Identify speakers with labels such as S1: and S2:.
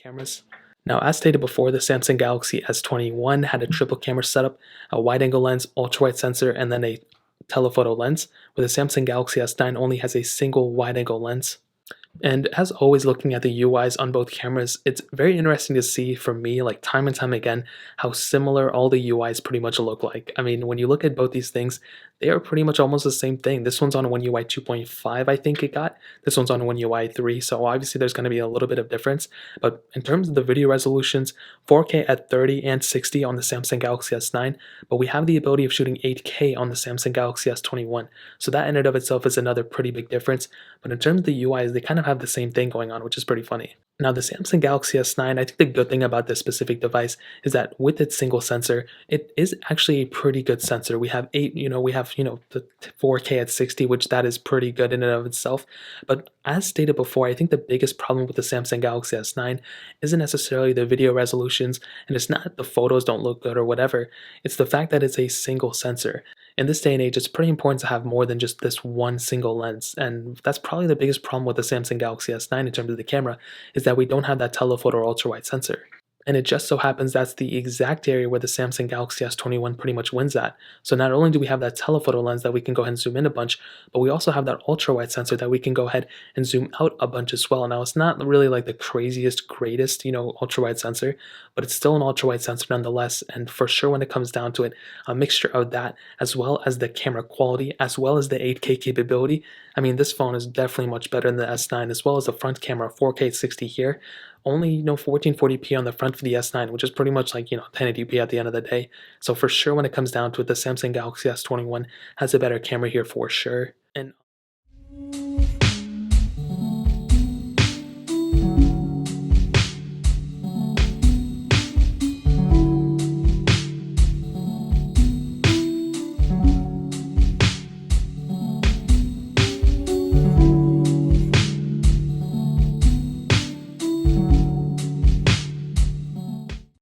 S1: cameras. Now, as stated before, the Samsung Galaxy S21 had a triple camera setup, a wide-angle lens, ultra-wide sensor, and then a telephoto lens, where the Samsung Galaxy S9 only has a single wide-angle lens. And as always, looking at the UIs on both cameras, it's very interesting to see for me, like time and time again, how similar all the UIs pretty much look like. I mean, when you look at both these things, they are pretty much almost the same thing. This one's on One UI 2.5, I think it got. This one's on One UI 3, so obviously there's going to be a little bit of difference. But in terms of the video resolutions, 4K at 30 and 60 on the Samsung Galaxy S9, but we have the ability of shooting 8K on the Samsung Galaxy S21. So that in and of itself is another pretty big difference. But in terms of the UIs, they kind of have the same thing going on, which is pretty funny. Now, the Samsung Galaxy S9, I think the good thing about this specific device is that with its single sensor, it is actually a pretty good sensor. We have the 4K at 60, which that is pretty good in and of itself. But as stated before, I think the biggest problem with the Samsung Galaxy S9 isn't necessarily the video resolutions, and it's not the photos don't look good or whatever. It's the fact that it's a single sensor. In this day and age, it's pretty important to have more than just this one single lens, and that's probably the biggest problem with the Samsung Galaxy S9 in terms of the camera, is that we don't have that telephoto ultra-wide sensor. And it just so happens that's the exact area where the Samsung Galaxy S21 pretty much wins at. So not only do we have that telephoto lens that we can go ahead and zoom in a bunch, but we also have that ultra-wide sensor that we can go ahead and zoom out a bunch as well. Now, it's not really like the craziest, greatest, ultra-wide sensor, but it's still an ultra-wide sensor nonetheless. And for sure, when it comes down to it, a mixture of that, as well as the camera quality, as well as the 8K capability, I mean, this phone is definitely much better than the S9, as well as the front camera, 4K 60 here. Only 1440p on the front for the S9, which is pretty much like 1080p at the end of the day. So for sure, when it comes down to it, the Samsung Galaxy S21 has a better camera here for sure. And